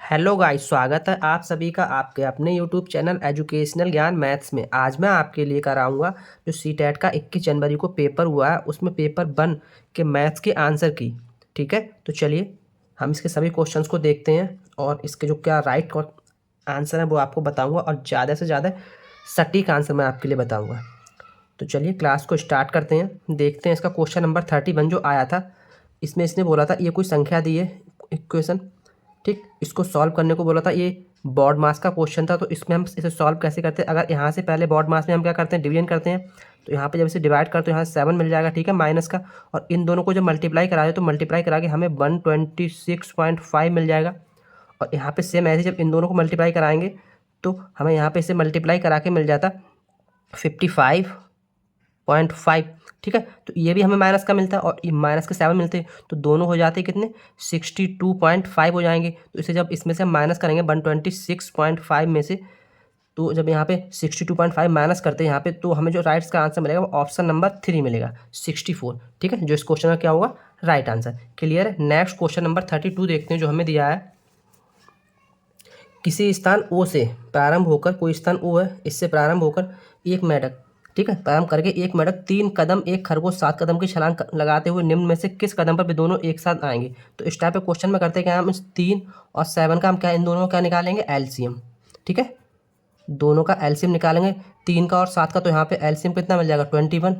Hello guys, स्वागत है आप सभी का आपके अपने यूट्यूब चैनल एजुकेशनल ज्ञान मैथ्स में। आज मैं आपके लिए कराऊंगा जो सीटेट का 21 जनवरी को पेपर हुआ है, उसमें पेपर 1 के मैथ्स के आंसर की। ठीक है, तो चलिए हम इसके सभी क्वेश्चंस को देखते हैं और इसके जो क्या राइट आंसर है वो आपको बताऊंगा और ज़्यादा से ज़्यादा सटीक आंसर मैं आपके लिए बताऊँगा। तो चलिए क्लास को स्टार्ट करते हैं। देखते हैं इसका क्वेश्चन नंबर 31 जो आया था, इसमें इसने बोला था ये कोई संख्या दी है इक्वेशन, ठीक, इसको सॉल्व करने को बोला था। ये बॉड मास का क्वेश्चन था, तो इसमें हम इसे सॉल्व कैसे करते हैं। अगर यहाँ से पहले बॉड मास में हम क्या करते हैं, डिवीजन करते हैं, तो यहाँ पे जब इसे डिवाइड करते हैं यहाँ 7 मिल जाएगा, ठीक है, माइनस का। और इन दोनों को जब मल्टीप्लाई कराए तो मल्टीप्लाई करा के हमें 126.5 मिल जाएगा। और यहाँ पे सेम ऐसे जब इन दोनों को मल्टीप्लाई कराएंगे तो हमें यहाँ पे इसे मल्टीप्लाई करा के मिल जाता 55.5, ठीक है। तो ये भी हमें माइनस का मिलता है और ये माइनस के 7 मिलते हैं, तो दोनों हो जाते हैं कितने, 62.5 हो जाएंगे। तो इसे जब इसमें से हम माइनस करेंगे 126.5 में से, तो जब यहाँ पे 62.5 माइनस करते हैं यहाँ पे, तो हमें जो राइट्स का आंसर मिलेगा वो ऑप्शन नंबर 3 मिलेगा, 64, ठीक है, जो इस क्वेश्चन का क्या होगा, राइट आंसर। क्लियर है। नेक्स्ट क्वेश्चन नंबर 32 देखते हैं जो हमें दिया है। किसी स्थान ओ से प्रारंभ होकर, कोई स्थान ओ है, इससे प्रारंभ होकर एक मेढक, ठीक है, प्रारंभ करके एक मेढक 3 कदम, एक खरगोश 7 कदम की छलांग लगाते हुए निम्न में से किस कदम पर वे दोनों एक साथ आएंगे। तो इस टाइप के क्वेश्चन में करते हैं क्या, हम इस 3 और 7 का हम क्या, इन दोनों का क्या निकालेंगे, एलसीएम, ठीक है, दोनों का एलसीएम निकालेंगे। 3 का और 7 का, तो यहाँ पे एलसीएम कितना मिल जाएगा, 21,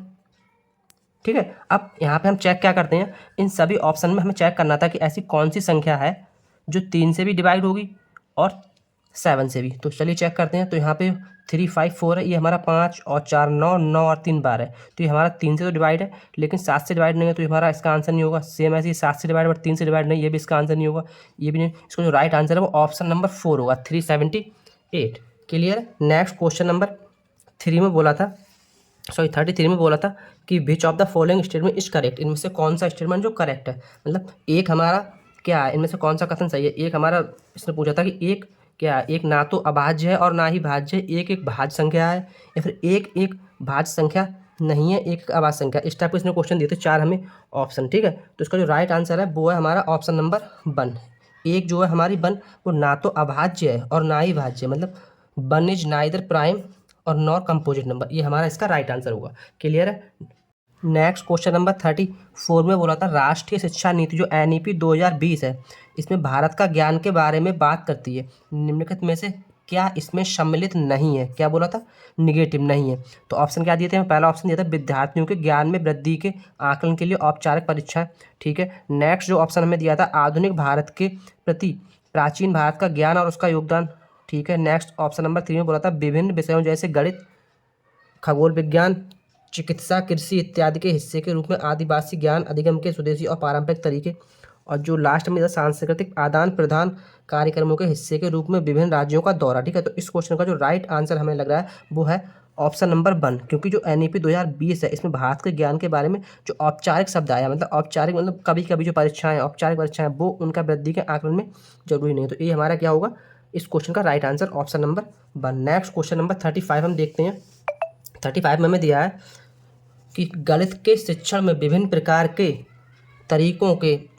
ठीक है। अब यहाँ पे हम चेक क्या करते हैं, इन सभी ऑप्शन में हमें चेक करना था कि ऐसी कौन सी संख्या है जो 3 से भी डिवाइड होगी और 7 से भी। तो चलिए चेक करते हैं। तो यहाँ पे 3, 5, 4 है, ये हमारा 5 और 4 9, 9 और 3 12 है, तो ये हमारा 3 से तो डिवाइड है लेकिन 7 से डिवाइड नहीं है, तो ये हमारा इसका आंसर नहीं होगा। सेम ऐसे ही 7 से डिवाइड बट 3 से डिवाइड नहीं, ये भी इसका आंसर नहीं होगा, ये भी नहीं। इसका जो राइट आंसर है वो ऑप्शन नंबर 4 होगा, 378। क्लियर। नेक्स्ट क्वेश्चन नंबर 3 में बोला था, सॉरी 33 में बोला था कि which of the following statement is correct, इनमें से कौन सा स्टेटमेंट जो करेक्ट है, मतलब एक हमारा क्या है, इनमें से कौन सा कथन सही है। एक हमारा इसने पूछा था कि एक क्या है, एक ना तो अभाज्य है और ना ही भाज्य है, एक एक भाज्य संख्या है, या फिर एक एक भाज्य संख्या नहीं है, एक अभाज्य संख्या। इस टाइप के इसने क्वेश्चन दिए थे 4 हमें ऑप्शन, ठीक है। तो इसका जो राइट आंसर है वो है हमारा ऑप्शन नंबर 1। एक जो है हमारी 1 वो ना तो अभाज्य है और ना ही भाज्य, मतलब 1 इज नाइदर प्राइम और नॉर कंपोजिट नंबर, ये हमारा इसका राइट आंसर होगा। क्लियर है। नेक्स्ट क्वेश्चन नंबर 34 में बोला था राष्ट्रीय शिक्षा नीति जो NEP 2020 है, इसमें भारत का ज्ञान के बारे में बात करती है, निम्नलिखित में से क्या इसमें सम्मिलित नहीं है। क्या बोला था, निगेटिव नहीं है। तो ऑप्शन क्या दिए थे, पहला ऑप्शन दिया था विद्यार्थियों के ज्ञान में वृद्धि के आकलन के लिए औपचारिक परीक्षाएं, ठीक है। नेक्स्ट जो ऑप्शन हमें दिया था आधुनिक भारत के प्रति प्राचीन भारत का ज्ञान और उसका योगदान, ठीक है। नेक्स्ट ऑप्शन नंबर 3 में बोला था विभिन्न विषयों जैसे गणित, खगोल विज्ञान, चिकित्सा, कृषि इत्यादि के हिस्से के रूप में आदिवासी ज्ञान अधिगम के स्वदेशी और पारंपरिक तरीके। और जो लास्ट में था सांस्कृतिक आदान प्रदान कार्यक्रमों के हिस्से के रूप में विभिन्न राज्यों का दौरा, ठीक है। तो इस क्वेश्चन का जो राइट आंसर हमें लग रहा है वो है ऑप्शन नंबर 1, क्योंकि जो NEP 2020 है इसमें भारत के ज्ञान के बारे में जो औपचारिक शब्द आया, मतलब औपचारिक मतलब कभी कभी जो परीक्षाएं औपचारिक परीक्षाएं, वो उनका वृद्धि के आकलन में जरूरी नहीं है। तो ये हमारा क्या होगा, इस क्वेश्चन का right answer option number 1। Next question number 35 हम देखते हैं। 35 में हमें दिया है कि गणित के शिक्षण में विभिन्न प्रकार के तरीकों के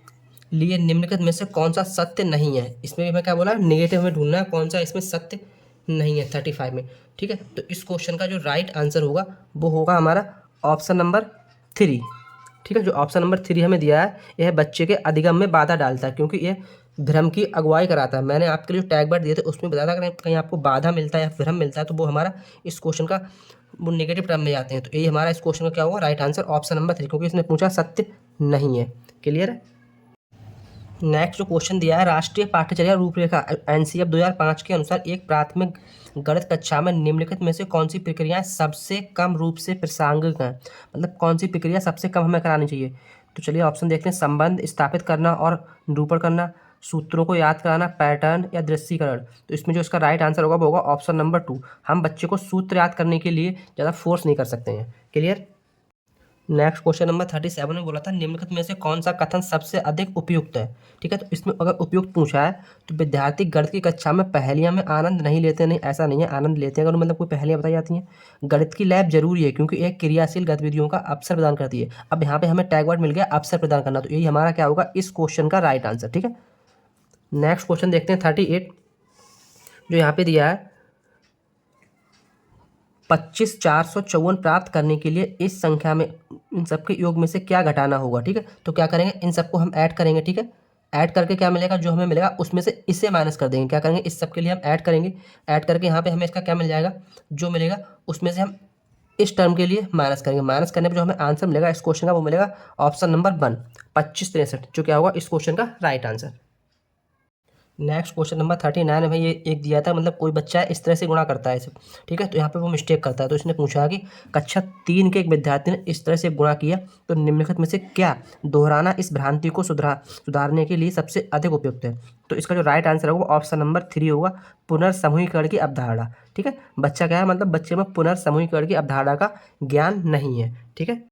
लिए निम्नलिखित में से कौन सा सत्य नहीं है। इसमें भी मैं क्या बोला, नेगेटिव में ढूंढना है कौन सा इसमें सत्य नहीं है 35 में, ठीक है। तो इस क्वेश्चन का जो राइट आंसर होगा वो होगा हमारा ऑप्शन नंबर 3, ठीक है। जो ऑप्शन नंबर 3 हमें दिया है, यह बच्चे के अधिगम में बाधा डालता है क्योंकि यह भ्रम की अगुवाई कराता है। मैंने आपके लिए जो टैग वर्ड दिए थे उसमें बताया था कहीं आपको बाधा मिलता है या भ्रम मिलता है, तो वो हमारा इस क्वेश्चन का वो नेगेटिव टर्म में आते हैं। तो यही हमारा इस क्वेश्चन का क्या होगा, राइट आंसर ऑप्शन नंबर 3, क्योंकि इसने पूछा सत्य नहीं है। क्लियर है। नेक्स्ट जो क्वेश्चन दिया है राष्ट्रीय पाठ्यचर्या रूपरेखा NCF 2005 के अनुसार एक प्राथमिक गणित कक्षा में निम्नलिखित में से कौन सी प्रक्रियाएं सबसे कम रूप से प्रासंगिक हैं, मतलब कौन सी प्रक्रिया सबसे कम हमें करानी चाहिए। तो चलिए ऑप्शन देखते हैं, संबंध स्थापित करना और निरूपण करना, सूत्रों को याद कराना, पैटर्न या दृश्यीकरण। तो इसमें जो इसका राइट आंसर होगा वो होगा ऑप्शन नंबर 2। हम बच्चे को सूत्र याद करने के लिए ज़्यादा फोर्स नहीं कर सकते हैं। क्लियर। नेक्स्ट क्वेश्चन नंबर 37 में बोला था निम्नलिखित में से कौन सा कथन सबसे अधिक उपयुक्त है, ठीक है। तो इसमें अगर उपयुक्त पूछा है तो विद्यार्थी गणित की कक्षा में पहेलियां में आनंद नहीं लेते, नहीं ऐसा नहीं है, आनंद लेते हैं। अगर मतलब कोई पहेलियां बताई जाती हैं, गणित की लैब जरूरी है क्योंकि एक क्रियाशील गतिविधियों का अवसर प्रदान करती है। अब यहाँ पे हमें टैग वर्ड मिल गया अवसर प्रदान करना, तो यही हमारा क्या होगा इस क्वेश्चन का राइट आंसर, ठीक है। नेक्स्ट क्वेश्चन देखते हैं 38, जो यहाँ पे दिया है 25,454 प्राप्त करने के लिए इस संख्या में इन सबके योग में से क्या घटाना होगा। ठीक है, तो क्या करेंगे, इन सबको हम ऐड करेंगे। ठीक है, ऐड करके क्या मिलेगा, जो हमें मिलेगा उसमें से इससे माइनस कर देंगे। क्या करेंगे, इस सब के लिए हम ऐड करेंगे, ऐड करके यहाँ पे हमें इसका क्या मिल जाएगा, जो मिलेगा उसमें से हम इस टर्म के लिए माइनस करेंगे। माइनस करने पर जो हमें आंसर मिलेगा इस क्वेश्चन का, वो मिलेगा ऑप्शन नंबर 1 2563, जो क्या होगा इस क्वेश्चन का right answer. Next question number 39 में ये एक दिया था, मतलब कोई बच्चा इस तरह से गुणा करता है इसे। ठीक है, तो यहाँ पे वो मिस्टेक करता है, तो इसने पूछा कि कक्षा 3 के एक विद्यार्थी ने इस तरह से गुणा किया, तो निम्नलिखित में से क्या दोहराना इस भ्रांति को सुधारने के लिए सबसे अधिक उपयुक्त है। तो इसका जो राइट आंसर होगा ऑप्शन नंबर 3 होगा, पुनर्समूहीकरण की अवधारणा। ठीक है, बच्चा क्या है, मतलब बच्चे में पुनर्समूहीकरण की अवधारणा का ज्ञान नहीं है। ठीक है,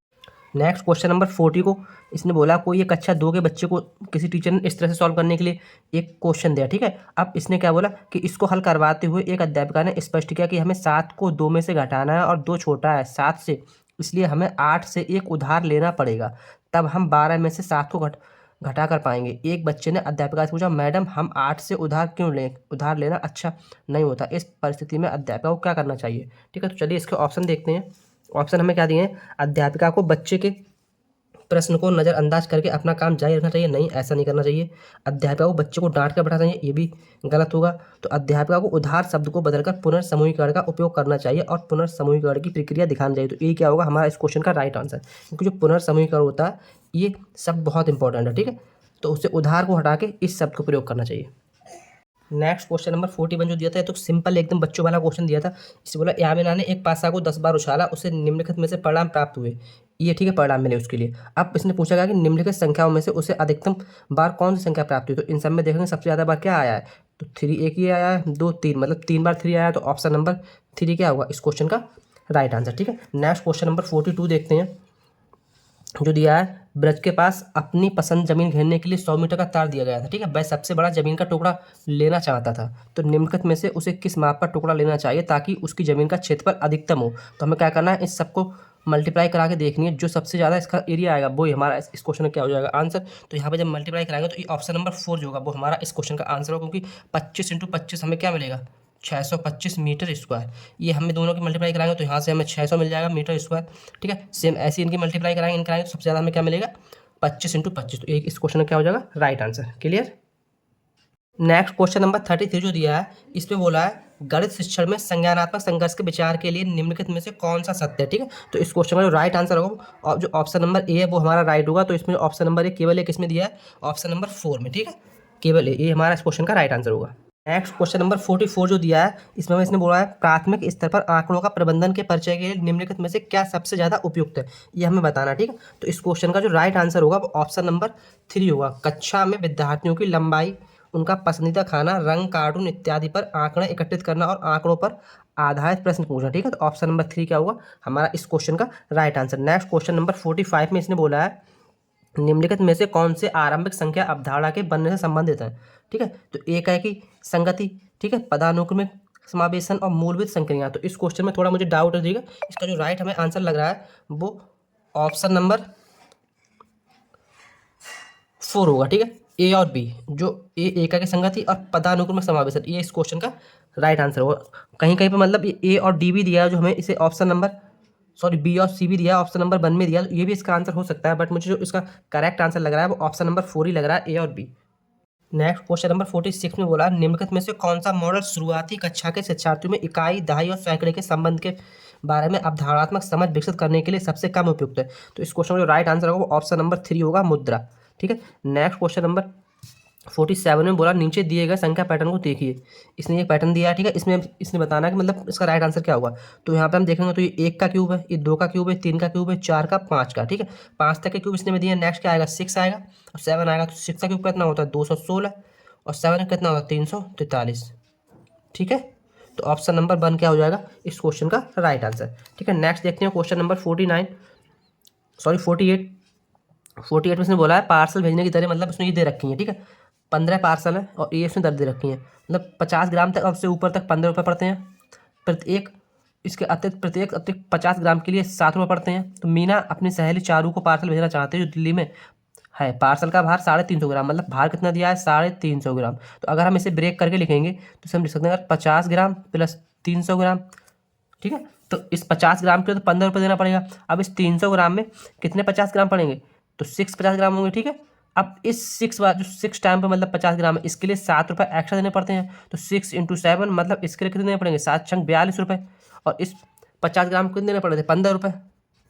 नेक्स्ट क्वेश्चन नंबर 40 को इसने बोला कोई एक कक्षा 2 के बच्चे को किसी टीचर ने इस तरह से सॉल्व करने के लिए एक क्वेश्चन दिया। ठीक है, अब इसने क्या बोला कि इसको हल करवाते हुए एक अध्यापिका ने स्पष्ट किया कि हमें 7 को 2 में से घटाना है और 2 छोटा है 7 से, इसलिए हमें 8 से एक उधार लेना पड़ेगा, तब हम 12 में से 7 को घटा कर पाएंगे। एक बच्चे ने अध्यापिका से पूछा, मैडम हम 8 से उधार क्यों लें, उधार लेना अच्छा नहीं होता, इस परिस्थिति में अध्यापिका को क्या करना चाहिए। ठीक है, तो चलिए इसके ऑप्शन देखते हैं। ऑप्शन हमें क्या दिए हैं, अध्यापिका को बच्चे के प्रश्न को नज़रअंदाज करके अपना काम जारी रखना चाहिए, नहीं ऐसा नहीं करना चाहिए। अध्यापिका को बच्चे को डांट कर बैठाना चाहिए, ये भी गलत होगा। तो अध्यापिका को उधार शब्द को बदलकर पुनर्समूहीकरण का उपयोग करना चाहिए और पुनर्समूहीकरण की प्रक्रिया दिखानी चाहिए। तो ये क्या होगा हमारा इस क्वेश्चन का राइट आंसर, क्योंकि जो पुनर्समूहीकरण होता है ये शब्द बहुत इंपॉर्टेंट है। ठीक है, तो उससे उधार को हटा के इस शब्द का प्रयोग करना चाहिए। नेक्स्ट क्वेश्चन नंबर 41 जो दिया था, तो सिंपल एकदम बच्चों वाला क्वेश्चन दिया था। इसे बोला यामिना ने एक पासा को 10 बार उछाला, उसे निम्नलिखित में से परिणाम प्राप्त हुए। ये ठीक है, परिणाम मिले उसके लिए। अब इसने पूछा गया कि निम्नलिखित संख्याओं में से उसे अधिकतम बार कौन सी संख्या प्राप्त हुई। तो इन सब में देखेंगे सबसे ज़्यादा बार क्या आया है, तो 3 एक ही आया है, 2 3 मतलब 3 बार 3 आया, तो ऑप्शन नंबर 3 क्या होगा इस क्वेश्चन का राइट आंसर। ठीक है, नेक्स्ट क्वेश्चन नंबर 42 देखते हैं, जो दिया है ब्रज के पास अपनी पसंद जमीन घेरने के लिए 100 मीटर का तार दिया गया था। ठीक है, वह सबसे बड़ा जमीन का टुकड़ा लेना चाहता था, तो निम्नलिखित में से उसे किस माप का टुकड़ा लेना चाहिए ताकि उसकी जमीन का क्षेत्रफल अधिकतम हो। तो हमें क्या करना है, इस सबको मल्टीप्लाई करा के देखनी है, जो सबसे ज़्यादा इसका एरिया आएगा वो ही हमारा इस क्वेश्चन में क्या हो जाएगा आंसर। तो यहाँ पे जब मल्टीप्लाई कराएंगे तो ये ऑप्शन नंबर 4 जो होगा वो हमारा इस क्वेश्चन का आंसर होगा, क्योंकि 25 × 25 हमें क्या मिलेगा 625 मीटर स्क्वायर। ये हमें दोनों की मल्टीप्लाई कराएंगे तो यहाँ से हमें 600 मिल जाएगा मीटर स्क्वायर। ठीक है, सेम ऐसे इनकी मल्टीप्लाई कराएंगे, इनका तो सबसे ज़्यादा हमें क्या मिलेगा 25 × 25। तो एक इस क्वेश्चन में क्या हो जाएगा right answer. Clear. Next question number 33 जो दिया है, इसमें बोला है गणित शिक्षण में संज्ञानात्मक संघर्ष के विचार के लिए निम्नलिखित में से कौन सा सत्य है। ठीक है, तो इस क्वेश्चन का जो राइट आंसर होगा और जो ऑप्शन नंबर ए है वो हमारा राइट होगा। तो इसमें ऑप्शन नंबर ए केवल एक इसमें दिया है ऑप्शन नंबर 4 में। ठीक है, केवल ए हमारा इस क्वेश्चन का राइट आंसर होगा। नेक्स्ट क्वेश्चन नंबर 44 जो दिया है, इसमें इसने बोला है प्राथमिक स्तर पर आंकड़ों का प्रबंधन के परिचय के लिए निम्नलिखित में से क्या सबसे ज़्यादा उपयुक्त है, ये हमें बताना। ठीक है, तो इस क्वेश्चन का जो राइट आंसर होगा वो ऑप्शन नंबर 3 होगा। कक्षा में विद्यार्थियों की लंबाई, उनका पसंदीदा खाना, रंग, कार्टून इत्यादि पर आंकड़े एकत्रित करना और आंकड़ों पर आधारित प्रश्न पूछना। ठीक है, तो ऑप्शन नंबर 3 क्या होगा हमारा इस क्वेश्चन का right answer. Next question number 45 में इसने बोला है निम्नलिखित में से कौन से आरंभिक संख्या अवधारणा के बनने से संबंधित है। ठीक है, तो एक है कि संगति, ठीक है, पदानुक्रमिक समावेशन और मूलभूत संक्रिया। तो इस क्वेश्चन में थोड़ा मुझे डाउट है, ठीक है, इसका जो राइट हमें आंसर लग रहा है वो ऑप्शन नंबर 4 होगा। ठीक है, ए और बी, जो ए एका की संगति और पदानुक्रमिक समावेशन, ये इस क्वेश्चन का राइट आंसर होगा। कहीं कहीं पे मतलब ये ए और डी भी दिया है, जो हमें इसे ऑप्शन नंबर बी और सी भी दिया है, ऑप्शन नंबर 1 में दिया है, तो ये भी इसका आंसर हो सकता है, बट मुझे जो इसका करेक्ट आंसर लग रहा है वो ऑप्शन नंबर 4 ही लग रहा है, ए और बी। नेक्स्ट क्वेश्चन नंबर 46 में बोला निम्नलिखित में से कौन सा मॉडल शुरुआती कक्षा के शिक्षार्थियों में इकाई, दहाई और सैकड़े के संबंध के बारे में अवधारणात्मक समझ विकसित करने के लिए सबसे कम उपयुक्त है। तो इस क्वेश्चन का जो राइट आंसर होगा वो ऑप्शन नंबर 3 होगा, मुद्रा। ठीक है, नेक्स्ट क्वेश्चन नंबर 47 में बोला नीचे दिए गए संख्या पैटर्न को देखिए। इसने एक पैटर्न दिया है, ठीक है, इसमें इसने बताना है कि मतलब इसका राइट आंसर क्या होगा। तो यहाँ पे हम देखेंगे तो ये 1 का क्यूब है, ये 2 का क्यूब है, 3 का क्यूब है, 4 का, 5 का। ठीक है, 5 तक के क्यूब इसने में दिया। नेक्स्ट क्या आएगा 6 आएगा और 7 आएगा। तो 6 का क्यूब कितना होता है 216 और 7 का कितना होता है 343। ठीक है, तो ऑप्शन नंबर 1 क्या हो जाएगा इस क्वेश्चन का राइट आंसर। ठीक है, नेक्स्ट देखते हैं क्वेश्चन नंबर 48 में इसने बोला है पार्सल भेजने की दरें, मतलब उसने ये दे रखी है। ठीक है, 15 पार्सल है और ये उसने दर दे रखी है, मतलब 50 ग्राम तक और उससे ऊपर तक 15 रुपये पड़ते हैं प्रत्येक। इसके प्रत्येक 50 ग्राम के लिए 7 रुपये पड़ते हैं। तो मीना अपनी सहेली चारू को पार्सल भेजना चाहते हैं जो दिल्ली में है। पार्सल का भार 350 ग्राम, मतलब भार कितना दिया है 350 ग्राम। तो अगर हम इसे ब्रेक करके लिखेंगे तो इसे हम लिख सकते हैं 50 ग्राम प्लस 300 ग्राम, ठीक है। तो इस 50 ग्राम के लिए तो 15 रुपये देना पड़ेगा। अब इस 300 ग्राम में कितने 50 ग्राम पड़ेंगे, तो 6 50 ग्राम होंगे, ठीक है। अब इस 6 बार जो 6 टाइम पे मतलब 50 ग्राम है, इसके लिए 7 रुपये एक्स्ट्रा देने पड़ते हैं। तो 6 × 7 मतलब इसके लिए कितने देने पड़ेंगे, 7 छंग 42 रुपये। और इस 50 ग्राम को कितने देने पड़े थे, 15 रुपये,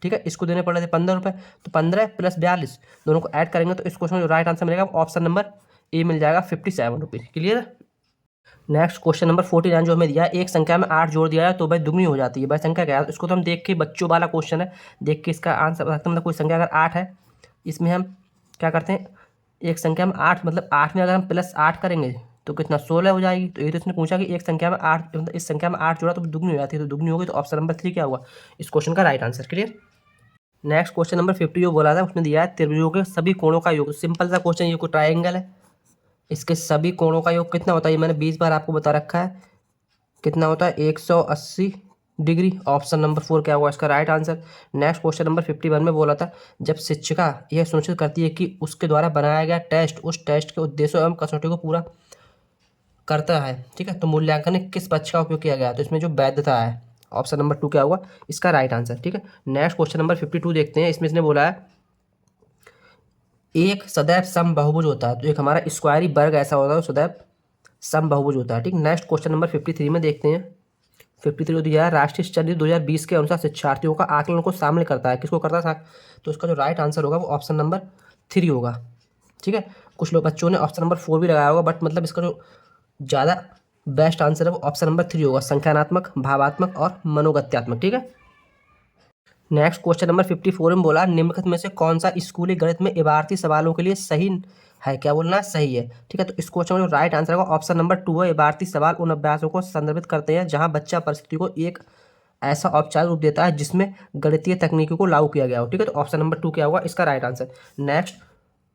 ठीक है। इसको देने पड़े थे 15 रुपये। तो 15 + 42 दोनों को ऐड करेंगे तो इस क्वेश्चन में जो राइट आंसर मिलेगा ऑप्शन नंबर ए मिल जाएगा 57 रुपये। क्लियर। नेक्स्ट क्वेश्चन नंबर 49 जो हमें दिया है, एक संख्या में 8 जोड़ दिया है तो भाई दुगनी हो जाती है। भाई संख्या क्या है, इसको तो हम देख के, बच्चों वाला क्वेश्चन है, देख के इसका आंसर बता सकते हैं। मतलब कोई संख्या अगर 8 है, इसमें हम क्या करते हैं, एक संख्या में 8 मतलब 8 में अगर हम +8 करेंगे तो कितना 16 हो जाएगी। तो ये तो इसने पूछा कि एक संख्या में 8 मतलब इस संख्या में 8 जोड़ा तो दुगनी हो जाती है, तो दुगनी होगी। तो ऑप्शन नंबर 3 क्या हुआ इस क्वेश्चन का right answer. Clear. Next question number 50 जो बोला था उसने दिया है त्रिभुजों के सभी कोणों का योग। सिंपल सा क्वेश्चन, ये कोई ट्राइंगल है, इसके सभी कोणों का योग कितना होता है, ये मैंने 20 बार आपको बता रखा है। कितना होता है 180 डिग्री। ऑप्शन नंबर 4 क्या हुआ इसका right answer. Next question number 51 में बोला था, जब शिक्षिका यह सुनिश्चित करती है कि उसके द्वारा बनाया गया टेस्ट उस टेस्ट के उद्देश्यों एवं कसौटी को पूरा करता है, ठीक है, तो मूल्यांकन में किस पक्ष का उपयोग किया गया, तो इसमें जो वैधता है, ऑप्शन नंबर 2 क्या हुआ इसका राइट आंसर। ठीक है। नेक्स्ट क्वेश्चन नंबर 52 देखते हैं। इसमें इसने बोला है एक सदैव समबाहुभुज होता है, तो एक हमारा स्क्वायरी वर्ग ऐसा होता है सदैव समबाहुभुज होता है। ठीक। नेक्स्ट क्वेश्चन नंबर 53 में देखते हैं। 53 दिया है, राष्ट्रीय शिक्षा नीति 2020 के अनुसार शिक्षार्थियों का आकलन को शामिल करता है, किसको करता है, तो इसका जो राइट आंसर होगा वो ऑप्शन नंबर 3 होगा। ठीक है। कुछ लोग बच्चों ने ऑप्शन नंबर 4 भी लगाया होगा, बट मतलब इसका जो ज़्यादा बेस्ट आंसर है वो ऑप्शन नंबर 3 होगा, संख्यानात्मक, भावात्मक और मनोगत्यात्मक। ठीक है। नेक्स्ट क्वेश्चन नंबर 54 में बोला, निम्नलिखित में से कौन सा स्कूली गणित में इबारती सवालों के लिए सही है, क्या बोलना सही है। ठीक है। तो इस क्वेश्चन में जो राइट आंसर होगा ऑप्शन नंबर 2 है। इबारती सवाल उन अभ्यासों को संदर्भित करते हैं जहां बच्चा परिस्थिति को एक ऐसा औपचारिक रूप देता है जिसमें गणितीय तकनीकों को लागू किया गया हो। ठीक है। तो ऑप्शन नंबर 2 क्या होगा इसका राइट आंसर। नेक्स्ट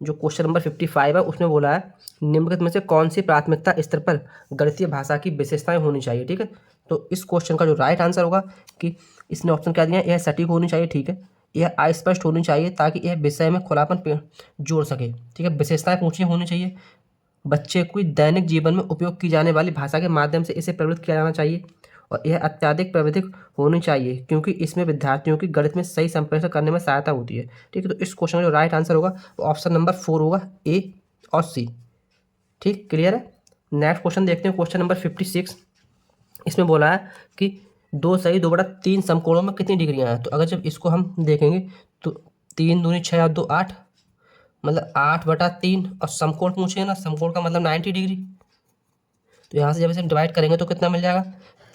जो क्वेश्चन नंबर 55 है उसमें बोला है, निम्नलिखित में से कौन सी प्राथमिकता स्तर पर गणितीय भाषा की विशेषताएं होनी चाहिए। ठीक है। तो इस क्वेश्चन का जो राइट आंसर होगा कि इसने ऑप्शन क्या दिया, यह सटीक होनी चाहिए, ठीक है, यह अस्पष्ट होनी चाहिए ताकि यह विषय में खुलापन जोड़ सके। ठीक है। विशेषताएं पूछनी होनी चाहिए, बच्चे को दैनिक जीवन में उपयोग की जाने वाली भाषा के माध्यम से इसे प्रवृत्त किया जाना चाहिए, और यह अत्यधिक प्राविधिक होनी चाहिए क्योंकि इसमें विद्यार्थियों की गणित में सही संप्रेषण करने में सहायता होती है। ठीक है। तो इस क्वेश्चन का जो राइट आंसर होगा वो ऑप्शन नंबर 4 होगा, ए और सी। ठीक, क्लियर है। नेक्स्ट क्वेश्चन देखते हैं, क्वेश्चन नंबर 56। इसमें बोला है कि 2 सही 2/3 समकोणों में कितनी डिग्रियां हैं। तो अगर जब इसको हम देखेंगे तो 3 दूनी 6 और 2 8, मतलब 8/3, और समकोण पूछे ना, समकोण का मतलब 90 डिग्री। तो यहाँ से जब इसे डिवाइड करेंगे तो कितना मिल जाएगा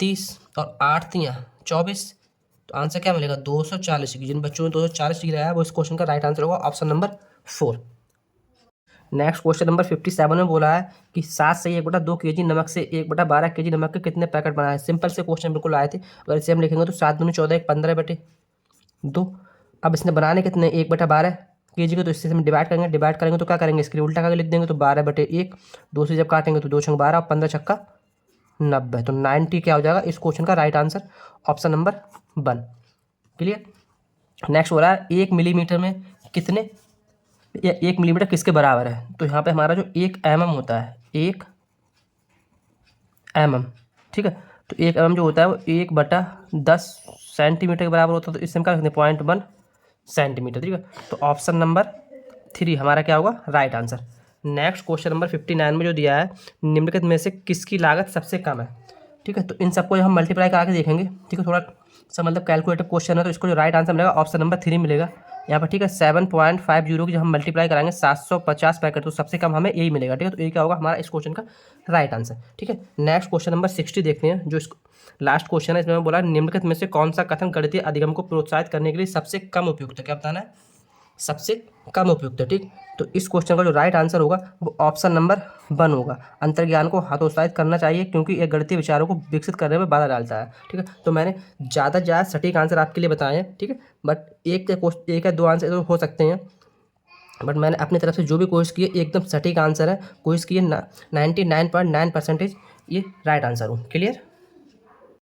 30, और 8 3 24, तो आंसर क्या मिलेगा 240 डिग्री। जिन बच्चों ने 240 डिग्री आया वो इस क्वेश्चन का राइट आंसर होगा option number 4। Next question number 57 में बोला है कि 7 से 1/2 kg नमक से 1/12 kg नमक के कितने पैकेट बनाए। सिंपल से क्वेश्चन बिल्कुल आए थे। अगर इसे हम लिखेंगे तो 7 दूनी 14 15/2। अब इसने बनाने कितने 1/12 kg के, तो इससे हम डिवाइड करेंगे तो क्या करेंगे, इसके लिए उल्टा करके लिख देंगे, तो 12/1, 2 से जब काटेंगे तो 2 छंग 12 और 15 छक्का 90, तो 90 क्या हो जाएगा इस क्वेश्चन का right answer option number 1। Clear. Next हो रहा है 1 मिलीमीटर में कितने, या 1 मिलीमीटर किसके बराबर है। तो यहाँ पे हमारा जो 1 mm होता है, 1 mm, ठीक है, तो 1 mm जो होता है वो 1/10 सेंटीमीटर के बराबर होता है। तो इससे हम क्या लिखते हैं 0.1 सेंटीमीटर। ठीक है। तो ऑप्शन नंबर 3 हमारा क्या होगा right answer. Next question number 59 में जो दिया है, निम्नलिखित में से किसकी लागत सबसे कम है। ठीक है। तो इन सबको हम मल्टीप्लाई करा के देखेंगे। ठीक है। थोड़ा सा मतलब कैलकुलेटिव क्वेश्चन है, तो इसको जो राइट आंसर मिलेगा ऑप्शन नंबर 3 मिलेगा यहाँ पर। ठीक है। 7.50 की जब हम मल्टीप्लाई कराएंगे 750 पैकेट, तो सबसे कम हमें यही मिलेगा। ठीक है। तो ये क्या होगा हमारा इस क्वेश्चन का राइट आंसर। ठीक है। नेक्स्ट क्वेश्चन नंबर 60 देखते हैं, जो लास्ट क्वेश्चन है। इसमें बोला निम्नलिखित में से कौन सा कथन गणितीय अधिगम को प्रोत्साहित करने के लिए सबसे कम उपयुक्त है। क्या बताना है, सबसे कम उपयुक्त है। ठीक। तो इस क्वेश्चन का जो राइट आंसर होगा वो ऑप्शन नंबर 1 होगा, अंतर्ज्ञान को हतोत्साहित करना चाहिए क्योंकि यह गणितीय विचारों को विकसित करने में बाधा डालता है। ठीक है। तो मैंने ज़्यादा सटीक आंसर आपके लिए बताए हैं। ठीक है। बट एक या 2 आंसर तो हो सकते हैं, बट मैंने अपनी तरफ से जो भी कोशिश की है एकदम सटीक आंसर है। कोशिश की है 99.9% ये राइट आंसर हो। क्लियर।